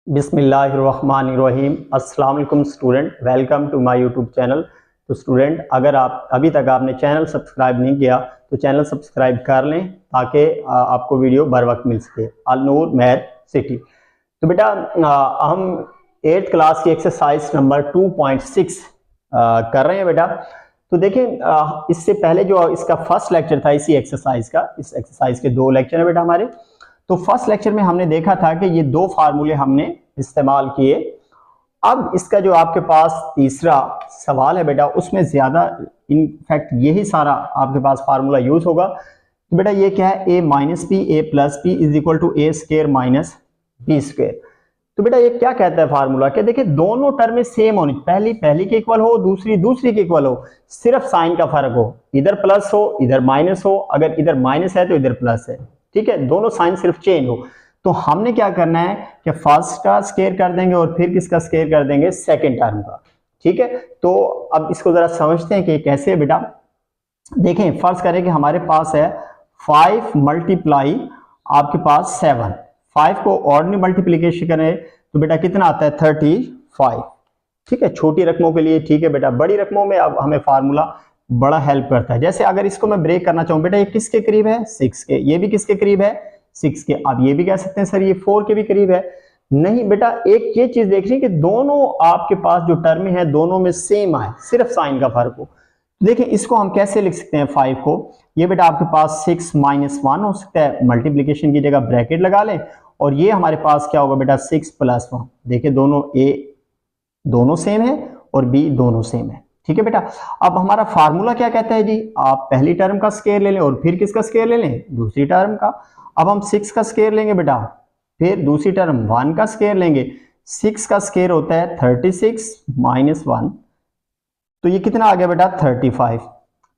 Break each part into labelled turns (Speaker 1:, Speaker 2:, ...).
Speaker 1: बिस्मिल्लाहिर्रहमानिर्रहीम। अस्सलाम वालेकुम student, welcome to my YouTube channel. तो स्टूडेंट, अगर आप अभी तक आपने चैनल सब्सक्राइब नहीं किया तो चैनल सब्सक्राइब कर लें ताकि आपको वीडियो बर वक्त मिल सके। अल नूर मैथ सिटी। तो बेटा हम 8th क्लास की एक्सरसाइज नंबर 2.6 कर रहे हैं बेटा। तो देखिए इससे पहले जो इसका फर्स्ट लेक्चर था इसी एक्सरसाइज का, इस एक्सरसाइज के 2 लेक्चर है बेटा हमारे। तो फर्स्ट लेक्चर में हमने देखा था कि ये 2 फार्मूले हमने इस्तेमाल किए। अब इसका जो आपके पास तीसरा सवाल है बेटा, उसमें ज्यादा इनफैक्ट यही सारा आपके पास फार्मूला यूज होगा। तो बेटा ये क्या है, a minus B A plus B is equal to A square minus B square. तो बेटा ये क्या कहता है फार्मूला, कि देखिए दोनों टर्म सेम होनी, पहली के इक्वल हो, दूसरी के इक्वल हो, सिर्फ साइन का फर्क हो, इधर प्लस हो इधर माइनस हो, अगर इधर माइनस है तो इधर प्लस है, ठीक है, दोनों साइन सिर्फ चेंज हो। तो हमने क्या करना है कि फर्स्ट का स्क्वायर कर देंगे और फिर किसका स्क्वायर कर देंगे, सेकंड टर्म का, ठीक है। तो अब इसको जरा समझते हैं कि कैसे है बेटा। देखें फर्ज करें कि हमारे पास है 5 मल्टीप्लाई आपके पास 7, 5 को ऑर्डिनरी मल्टीप्लीकेशन करें तो बेटा कितना आता है 35, ठीक है। छोटी रकमों के लिए ठीक है बेटा, बड़ी रकमों में अब हमें फार्मूला बड़ा हेल्प करता है। जैसे अगर इसको मैं ब्रेक करना चाहूं बेटा, ये किसके करीब है 6 के, ये भी किसके करीब है 6 के। अब ये भी कह सकते हैं सर ये 4 के भी करीब है। नहीं बेटा, एक ये चीज देखनी कि दोनों आपके पास जो टर्म है दोनों में सेम आए, सिर्फ साइन का फर्क हो। देखिए इसको हम कैसे लिख सकते हैं 5 को, ये बेटा आपके पास 6 माइनस 1 हो सकता है, मल्टीप्लीकेशन की जगह ब्रैकेट लगा लें, और ये हमारे पास क्या होगा बेटा 6 प्लस 1। देखिए दोनों ए दोनों सेम है और बी दोनों सेम है, ठीक है बेटा। अब हमारा फार्मूला क्या कहता है जी, आप पहली टर्म का स्क्वायर ले लें और फिर किसका स्क्वायर ले लें, दूसरी टर्म का। अब हम 6 का स्क्वायर लेंगे बेटा, फिर दूसरी टर्म 1 का स्क्वायर लेंगे। 6 का स्क्वायर होता है 36 माइनस 1, तो ये कितना आ गया बेटा 35।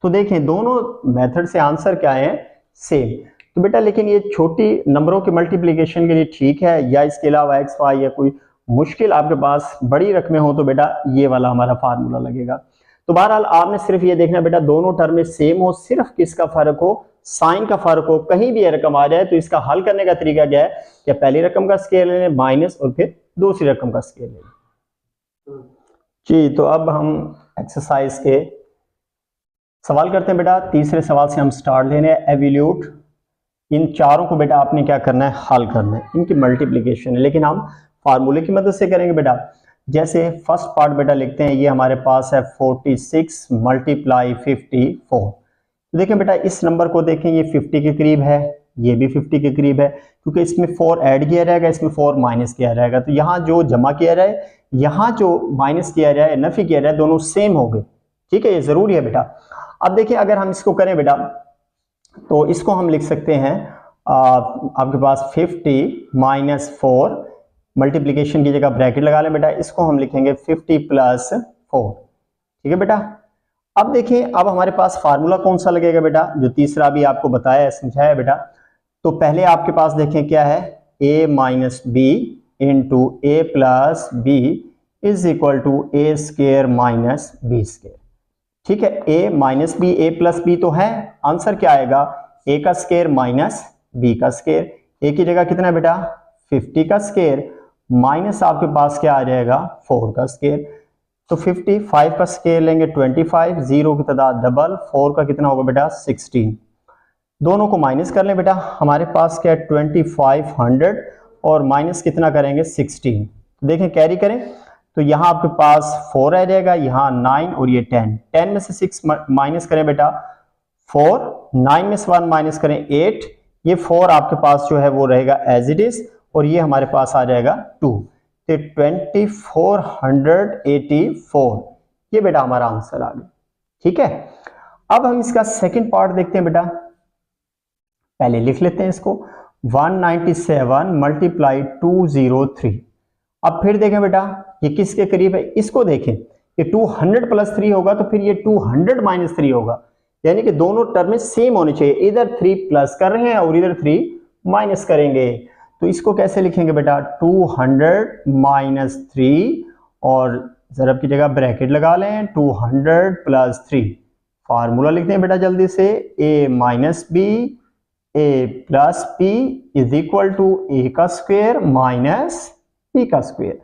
Speaker 1: तो देखें दोनों मेथड से आंसर क्या है, सेम। तो बेटा लेकिन ये छोटी नंबरों के मल्टीप्लीकेशन के लिए ठीक है, या इसके अलावा एक्स वाई या कोई मुश्किल आपके पास बड़ी रकमें हो तो बेटा ये वाला हमारा फार्मूला लगेगा। तो बहरहाल आपने सिर्फ ये देखना बेटा दोनों टर्म सेम हो, सिर्फ किसका फर्क हो, साइन का फर्क हो, कहीं भी रकम आ जाए। तो इसका हल करने का तरीका क्या है कि पहली रकम का स्क्वायर ले लें माइनस और फिर दूसरी रकम का स्क्वायर ले लें जी। तो अब हम एक्सरसाइज के सवाल करते हैं बेटा। तीसरे सवाल से हम स्टार्ट लेने हैं। एवल्यूट, इन चारों को बेटा आपने क्या करना है, हल करना है, इनकी मल्टीप्लीकेशन है, लेकिन हम फार्मूले की मदद से करेंगे बेटा। जैसे फर्स्ट पार्ट बेटा लिखते हैं, ये हमारे पास है 46 मल्टीप्लाई 54। देखिए बेटा इस नंबर को देखें, ये 50 के करीब है, ये भी 50 के करीब है, क्योंकि इसमें 4 ऐड किया जाएगा, इसमें 4 माइनस किया जाएगा। तो यहाँ जो जमा किया जाए, यहाँ जो माइनस किया जाए, नफी किया जाए, दोनों सेम हो गए, ठीक है, ये जरूरी है बेटा। अब देखिए अगर हम इसको करें बेटा तो इसको हम लिख सकते हैं आपके पास 50 माइनस 4, मल्टीप्लीकेशन की जगह ब्रैकेट लगा लें बेटा, इसको हम लिखेंगे 50 प्लस 4, ठीक है बेटा। अब देखिए अब हमारे पास फार्मूला कौन सा लगेगा बेटा, जो तीसरा भी आपको बताया है, समझाया बेटा। तो पहले आपके पास देखें क्या है, a minus B into A plus B is equal to A square minus B square, ठीक है। a minus B, A plus B तो है, आंसर क्या आएगा a का स्क्वायर माइनस b का स्क्वायर। a की जगह कितना है बेटा 50 का स्क्वायर माइनस आपके पास क्या आ जाएगा 4 का स्क्वायर। तो 55 का स्क्वायर लेंगे 25, 0 की तादाद डबल, 4 का कितना होगा बेटा 16। दोनों को माइनस कर लें बेटा, हमारे पास क्या है 2500 और माइनस कितना करेंगे 16। तो देखें कैरी करें तो यहाँ आपके पास 4 आ जाएगा, यहाँ 9 और ये 10 में से 6 माइनस करें बेटा 4, 9 में से 1 माइनस करें 8, ये 4 आपके पास जो है वो रहेगा एज इट इज, और ये हमारे पास आ जाएगा 2। तो 2484, ये बेटा हमारा आंसर आ गया, ठीक है। अब हम इसका सेकंड पार्ट देखते हैं बेटा, पहले लिख लेते हैं इसको 197 मल्टीप्लाई 203। अब फिर देखें बेटा ये किसके करीब है, इसको देखें, ये 200 प्लस 3 होगा तो फिर ये 200 माइनस 3 होगा, यानी कि दोनों टर्म सेम होने चाहिए, इधर 3 प्लस कर रहे हैं और इधर 3 माइनस करेंगे। तो इसको कैसे लिखेंगे बेटा 200 माइनस 3 और जरब की जगह ब्रैकेट लगा लें 200 प्लस 3। फार्मूला लिखते हैं बेटा जल्दी से, a minus B A plus B is equal to A का स्क्वायर माइनस 3 का स्क्वायर।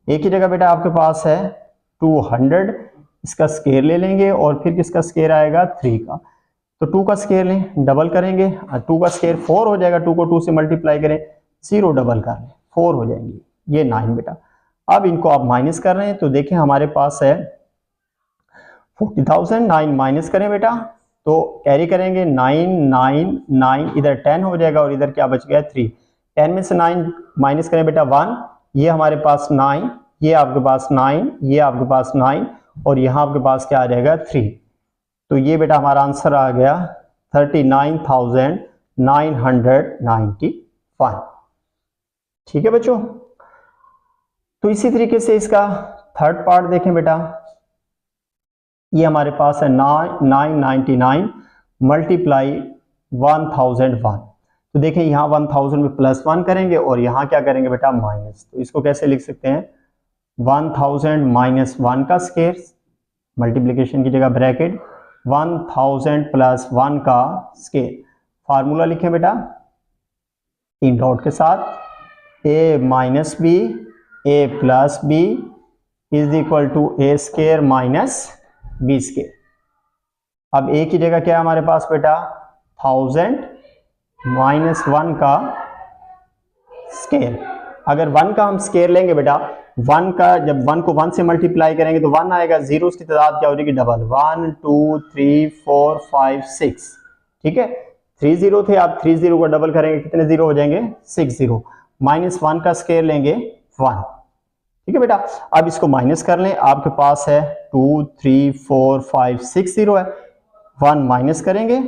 Speaker 1: एक ही जगह बेटा आपके पास है 200, इसका स्क्वायर ले लेंगे और फिर किसका स्क्वायर आएगा 3 का। तो 2 का स्क्वायर लें, डबल करेंगे, 2 का स्क्वायर 4 हो जाएगा, 2 को 2 से मल्टीप्लाई करें, 0 डबल कर लें, 4 हो जाएंगे, ये 9 बेटा। अब इनको आप माइनस कर रहे हैं तो देखें हमारे पास है 40,000, 9 माइनस करें बेटा तो कैरी करेंगे 9 9 9, इधर 10 हो जाएगा और इधर क्या बच गया 3। 10 में से 9 माइनस करें बेटा 1, ये हमारे पास 9, ये आपके पास 9, ये आपके पास 9 और यहाँ आपके पास क्या आ जाएगा 3। तो ये बेटा हमारा आंसर आ गया 39,991। ठीक है बच्चों। तो इसी तरीके से इसका थर्ड पार्ट देखें बेटा, ये हमारे पास है 999 मल्टीप्लाई 1001। तो देखें यहाँ 1000 में +1 करेंगे और यहाँ क्या करेंगे बेटा माइनस। तो इसको कैसे लिख सकते हैं 1000 माइनस 1 का स्क्वायर, मल्टीप्लिकेशन की जगह ब्रैकेट, 1000 प्लस 1 का स्क्वायर। फार्मूला लिखें बेटा 3 डॉट के साथ, a minus B a plus B is equal to A square minus B square. अब a की जगह क्या है हमारे पास बेटा 1000 माइनस 1 का स्क्वायर। अगर 1 का हम स्क्वायर लेंगे बेटा, 1 का जब 1 को 1 से मल्टीप्लाई करेंगे तो 1 आएगा, 0 की तादाद क्या हो जाएगी डबल, 1 2 3 4 5 6। ठीक है, 3 0 थे, आप 3 0 को डबल करेंगे कितने 0 हो जाएंगे 6 0, माइनस 1 का स्क्वायर लेंगे 1। ठीक है बेटा, अब इसको माइनस कर लें, आपके पास है 2 3 4 5 6 0 है, 1 माइनस करेंगे,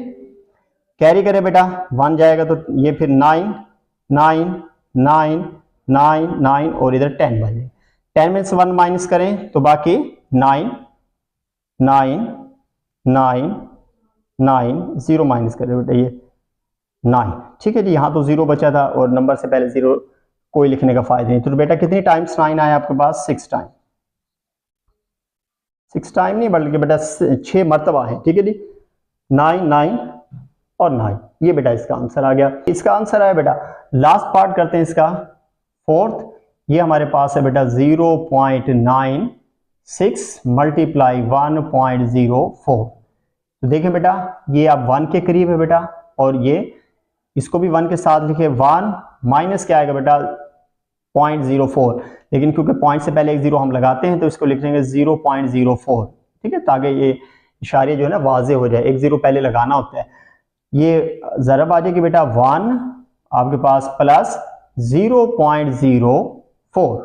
Speaker 1: कैरी करें बेटा 1 जाएगा तो ये फिर 9 9 9 9 9 और इधर 10 बने, 10 में से 1 माइनस करें तो बाकी 9 9 9 9, 0 माइनस करें बेटा ये 9। ठीक है जी, यहाँ तो 0 बचा था और नंबर से पहले 0 कोई लिखने का फायदा नहीं। तो बेटा कितनी टाइम्स 9 आया आपके पास 6 टाइम, 6 टाइम नहीं बल्कि बेटा 6 मरतबा है। ठीक है जी, 9 9 और 9, ये बेटा इसका आंसर आ गया। इसका आंसर आया बेटा, लास्ट पार्ट करते हैं इसका फोर्थ, ये हमारे पास है बेटा 0.96 मल्टीप्लाई 1.04। तो देखें बेटा ये आप 1 के करीब है बेटा, और ये इसको भी 1 के साथ लिखे, 1 माइनस क्या आएगा बेटा 0.04, लेकिन क्योंकि पॉइंट से पहले एक 0 हम लगाते हैं तो इसको लिख देंगे 0.04। ठीक है, ताकि ये इशारे जो है ना वाजे हो जाए, एक 0 पहले लगाना होता है। ये जरब आ जाएगी बेटा 1 आपके पास प्लस 0.04।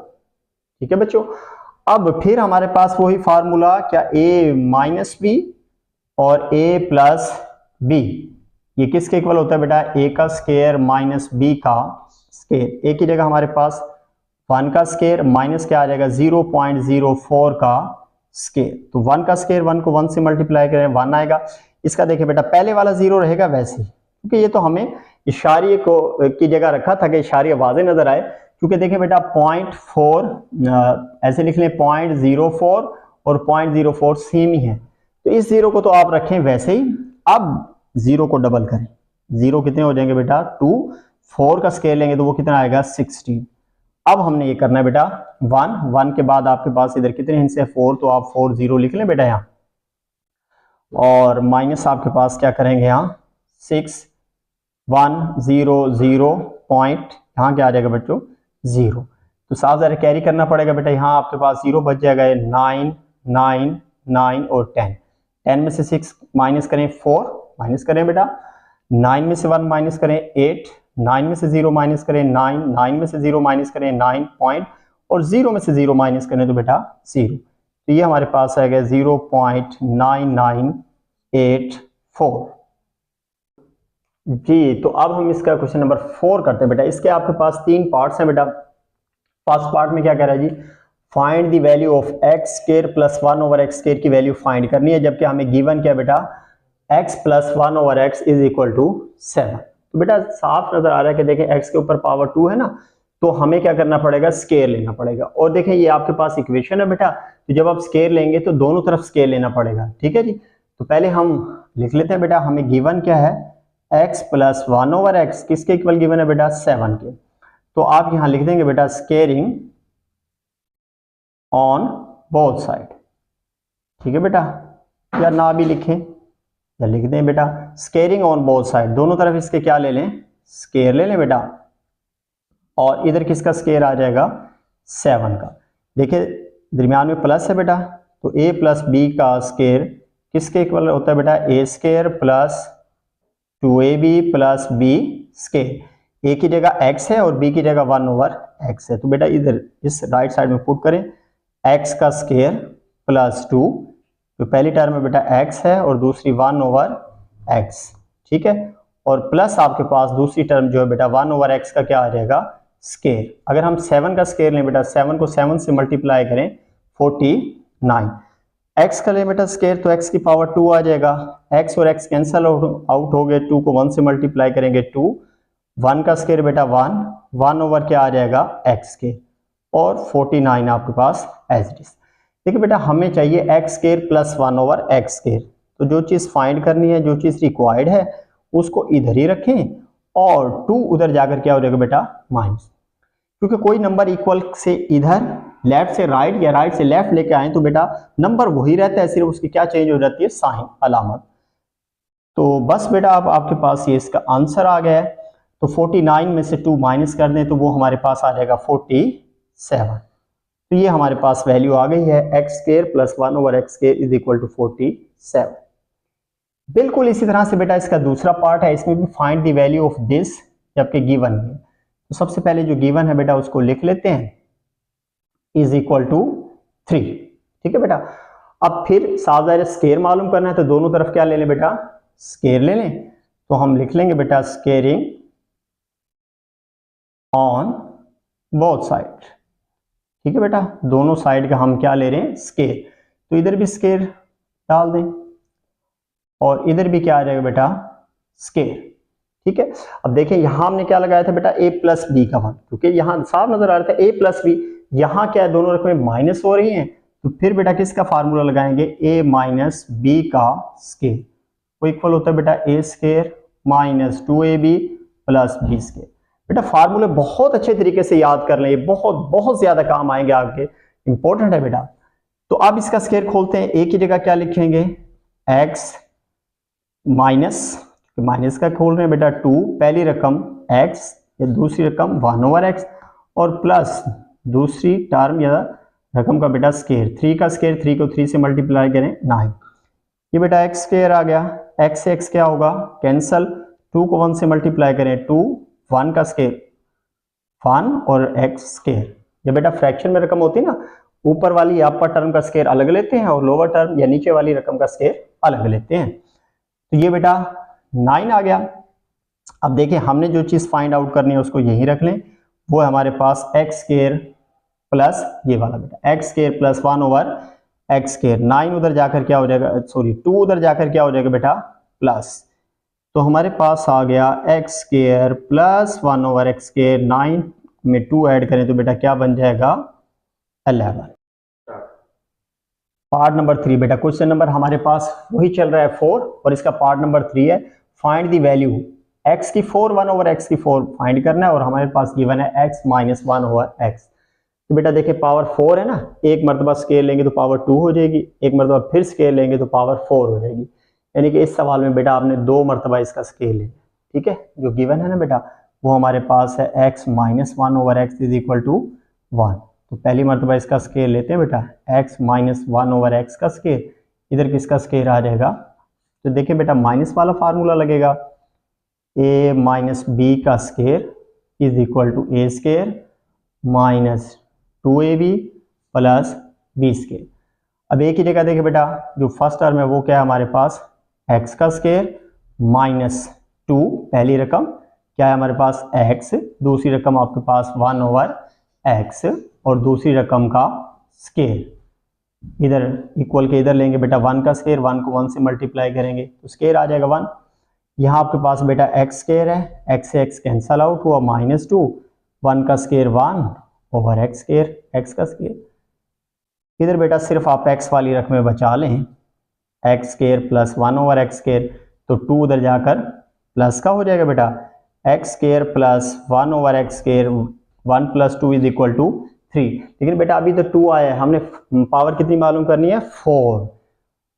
Speaker 1: ठीक है बच्चों, अब फिर हमारे पास वही फार्मूला, क्या a माइनस बी और a प्लस बी, ये किसके इक्वल होता है बेटा a का स्क्वायर माइनस b का स्क्वायर। a की जगह हमारे पास 1 का स्क्वायर माइनस क्या आ जाएगा 0.04 का स्क्वायर। तो 1 का स्क्वायर 1 को 1 से मल्टीप्लाई करें 1 आएगा। इसका देखिए बेटा पहले वाला 0 रहेगा वैसे ही, क्योंकि ये तो हमें इशारे को की जगह रखा था कि इशारे वाजे नजर आए। क्योंकि देखिए बेटा 0.4 ऐसे लिख लें 0.04 और 0.04 सेम ही है, तो इस 0 को तो आप रखें वैसे ही। अब 0 को डबल करें, 0 कितने हो जाएंगे बेटा 2, 4 का स्केल लेंगे तो वो कितना आएगा 16। अब हमने ये करना है बेटा 1 के बाद आपके पास इधर कितने हिंस है 4, तो आप 4 0 लिख लें बेटा यहाँ, और माइनस आपके पास क्या करेंगे यहाँ 6 1 0 0 पॉइंट, यहाँ क्या आ जाएगा बच्चों 0। तो साफ ज़रा कैरी करना पड़ेगा बेटा, यहाँ आपके पास 0 बच जाएगा 9 9 9 और 10। 10 में से 6 माइनस करें 4, माइनस करें बेटा 9 में से 1 माइनस करें 8, 9 में से 0 माइनस करें 9, 9 में से 0 माइनस करें 9 पॉइंट, और 0 में से 0 माइनस करें तो बेटा 0। तो ये हमारे पास आएगा 0.9984 जी। तो अब हम इसका क्वेश्चन नंबर 4 करते हैं बेटा। इसके आपके पास 3 पार्ट्स हैं बेटा। फर्स्ट पार्ट में क्या कह रहा है जी, find the value of X square plus 1 over X square की वैल्यू फाइंड करनी है, जबकि हमें गिवन क्या बेटा x plus 1 over X is equal to 7। तो बेटा साफ नजर आ रहा है कि देखें x के ऊपर पावर 2 है ना, तो हमें क्या करना पड़ेगा स्क्वायर लेना पड़ेगा। और देखें ये आपके पास इक्वेशन है बेटा, तो जब आप स्क्वायर लेंगे तो दोनों तरफ स्क्वायर लेना पड़ेगा। ठीक है जी, तो पहले हम लिख लेते हैं बेटा, हमें गिवन क्या है x प्लस 1 ओवर एक्स किसके इक्वल गिवन है बेटा 7 के। तो आप यहाँ लिख देंगे बेटा स्क्वायरिंग ऑन बोथ साइड। ठीक है बेटा, या ना भी लिखें या लिख दें बेटा, स्केयरिंग ऑन बोथ साइड, दोनों तरफ इसके क्या ले लें, स्केयर ले लें बेटा। और इधर किसका स्केयर आ जाएगा, 7 का। देखिए दरमियान में प्लस है बेटा, तो a प्लस बी का स्केयर किसके इक्वल होता है बेटा, a square plus 2ab plus b square. a की जगह x है और b की जगह 1/x है, तो बेटा इधर इस राइट साइड में पुट करें x का स्केयर प्लस 2, तो पहली टर्म में बेटा x है और दूसरी 1/x। ठीक है, और प्लस आपके पास दूसरी टर्म जो है बेटा 1/x का क्या आ जाएगा, स्केयर। अगर हम 7 का स्केयर लें बेटा, 7 को 7 से मल्टीप्लाई करें 49, x का लें बेटा स्केयर तो x की पावर 2 आ जाएगा, x और x कैंसिल आउट हो गए, 2 को 1 से मल्टीप्लाई करेंगे 2, 1 का स्केयर बेटा 1 ओवर क्या आ जाएगा x के, और 49 आपके पास एज इट इज। देखिए बेटा हमें चाहिए x square plus 1/x square, तो जो चीज़ फाइंड करनी है, जो चीज़ रिक्वायर्ड है उसको इधर ही रखें और 2 उधर जाकर क्या हो जाएगा बेटा माइनस, क्योंकि कोई नंबर इक्वल से इधर लेफ्ट से राइट या राइट से लेफ्ट लेके आए तो बेटा नंबर वही रहता है, सिर्फ उसकी क्या चेंज हो जाती है, साइन अलामत। तो बस बेटा अब आपके पास ये इसका आंसर आ गया है, तो 49 में से 2 माइनस कर दें तो वो हमारे पास आ जाएगा 47। तो ये हमारे पास वैल्यू आ गई है, x square plus 1/x square is equal to 47। बिल्कुल इसी तरह से बेटा इसका दूसरा पार्ट है, इसमें भी find the value of this, जबकि गिवन है। तो सबसे पहले जो गिवन है बेटा उसको लिख लेते हैं, इज इक्वल टू 3। ठीक है बेटा, अब फिर साफ ज़ाहिर स्केयर मालूम करना है तो दोनों तरफ क्या ले लें बेटा, स्केयर ले लें। तो हम लिख लेंगे बेटा स्केयरिंग ऑन बोथ साइड। ठीक है बेटा, दोनों साइड का हम क्या ले रहे हैं, स्केयर। तो इधर भी स्केयर डाल दें और इधर भी क्या आ जाएगा बेटा, स्केयर। ठीक है, अब देखिए यहां हमने क्या लगाया था बेटा, a प्लस बी का 1, क्योंकि यहां साफ नजर आ रहा था a प्लस बी, यहां क्या है दोनों रकमें माइनस हो रही हैं, तो फिर बेटा किसका फार्मूला लगाएंगे, a माइनस बी का स्केयर, वो इक्वल होता है बेटा a square minus 2ab plus B square. बेटा फार्मूले बहुत अच्छे तरीके से याद कर लें, ये बहुत बहुत ज्यादा काम आएंगे आगे, इंपॉर्टेंट है बेटा। तो अब इसका स्केयर खोलते हैं, a की जगह क्या लिखेंगे, x माइनस का खोल रहे हैं बेटा 2, पहली रकम x या दूसरी रकम 1/x, और प्लस दूसरी टर्म या रकम का बेटा स्केयर, 3 का स्केयर, 3 को 3 से मल्टीप्लाई करें 9। ये बेटा x स्केयर आ गया, x से x क्या होगा कैंसल, 2 को 1 से मल्टीप्लाई करें 2, 1 का स्केयर 1 और x स्केयर। ये बेटा फ्रैक्शन में रकम होती है ना, ऊपर वाली या अपर टर्म का स्केयर अलग लेते हैं और लोअर टर्म या नीचे वाली रकम का स्केयर अलग लेते हैं। तो ये बेटा 9 आ गया। अब देखिए हमने जो चीज फाइंड आउट करनी है उसको यही रख लें, वो है हमारे पास x स्केयर प्लस ये वाला बेटा x square plus 1/x square. 9 उधर जाकर क्या हो जाएगा, सॉरी 2 उधर जाकर क्या हो जाएगा बेटा प्लस, तो हमारे पास आ गया x square plus 1/x square, 9 में 2 ऐड करें तो बेटा क्या बन जाएगा 11। पार्ट नंबर 3 बेटा, क्वेश्चन नंबर हमारे पास वही चल रहा है 4 और इसका पार्ट नंबर 3 है, फाइंड द वैल्यू x की 4 1/x की 4 फाइंड करना है और हमारे पास गिवन है x माइनस 1/x। तो बेटा देखिए पावर 4 है ना, एक मरतबा स्केल लेंगे तो पावर 2 हो जाएगी, एक मरतबा फिर स्केल लेंगे तो पावर 4 हो जाएगी, यानी कि इस सवाल में बेटा आपने 2 मरतबा इसका स्केल लेना। ठीक है, जो गिवन है ना बेटा वो हमारे पास है x minus 1/x is equal to 1। तो पहली मरतबा इसका स्केल लेते हैं बेटा, x माइनस 1/x का स्केल, इधर किसका स्केल आ जाएगा, तो देखिए बेटा माइनस वाला फार्मूला लगेगा, a माइनस बी का square is equal to a square minus 2ab plus b square. अब a की जगह देखिए बेटा जो फर्स्ट टर्म है वो क्या है हमारे पास, x का स्केल माइनस 2 पहली रकम क्या है हमारे पास x, दूसरी रकम आपके पास 1/x और दूसरी रकम का स्केल, इधर इक्वल के इधर लेंगे बेटा 1 का स्केल, 1 को 1 से मल्टीप्लाई करेंगे तो स्केल आ जाएगा 1। यहाँ आपके पास बेटा x स्केल है, x से x कैंसल आउट हुआ माइनस 2, 1 का स्केल 1/x स्केल, x का स्केल। इधर बेटा सिर्फ आप x वाली रकमें बचा लें, x square plus 1/x scale, तो 2 उधर जाकर प्लस का हो जाएगा बेटा, x square plus 1/x square, 1 plus 2 is equal to 3, लेकिन बेटा अभी तो 2 आया है, हमने पावर कितनी मालूम करनी है 4।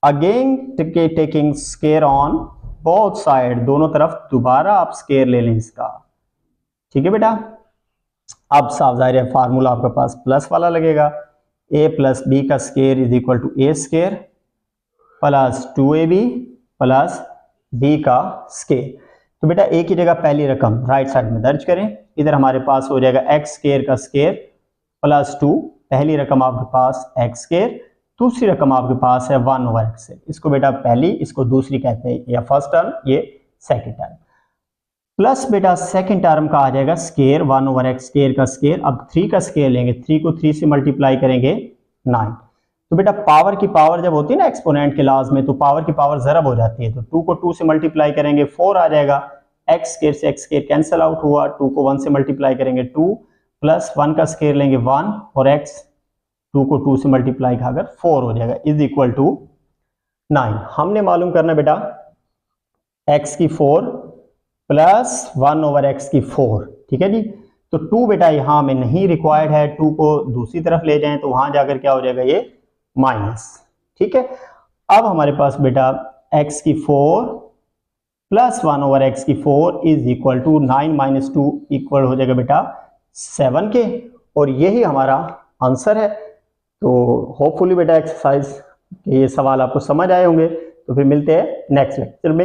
Speaker 1: Again taking square on both side, दोनों तरफ दोबारा आप स्केयर ले लें इसका, ठीक है बेटा। अब साफ जाहिर है फार्मूला आपके पास प्लस वाला लगेगा, a प्लस बी का square is equal to A square plus 2ab plus b का स्केयर। तो बेटा a की जगह पहली रकम राइट साइड में दर्ज करें, इधर हमारे पास हो जाएगा x स्केयर का स्केयर प्लस 2, पहली रकम आपके पास x स्केयर, दूसरी रकम आपके पास है 1 ओवर x। इसको बेटा पहली, इसको दूसरी कहते हैं, या फर्स्ट टर्म, ये सेकंड टर्म। प्लस बेटा सेकंड टर्म का आ जाएगा स्केयर 1 ओवर x स्केयर का स्केयर। अब 3 का स्केयर लेंगे, 3 को 3 से मल्टीप्लाई करेंगे 9। तो बेटा पावर की पावर जब होती है ना एक्सपोनेंट के लाज में, तो पावर की पावर ज़रब हो जाती है, तो 2 को 2 से मल्टीप्लाई करेंगे 4 आ जाएगा, x स्केयर से x स्केयर कैंसिल आउट हुआ, 2 को 1 से मल्टीप्लाई करेंगे 2, प्लस 1 का स्केयर लेंगे 1 और x 2 को 2 से मल्टीप्लाई खाकर 4 हो जाएगा, इज इक्वल टू 9। हमने मालूम करना बेटा x की 4 प्लस 1 ओवर x की 4, ठीक है जी। तो 2 बेटा यहाँ में नहीं रिक्वायर्ड है, 2 को दूसरी तरफ ले जाएं तो वहां जाकर क्या हो जाएगा, ये माइनस, ठीक है। अब हमारे पास बेटा x की 4 प्लस 1 ओवर x की 4 is equal to 9 minus 2 equal हो जाएगा बेटा 7 के, और यही हमारा आंसर है। तो होपफुली बेटा एक्सरसाइज के ये सवाल आपको समझ आए होंगे। तो फिर मिलते हैं नेक्स्ट लेक्चर में।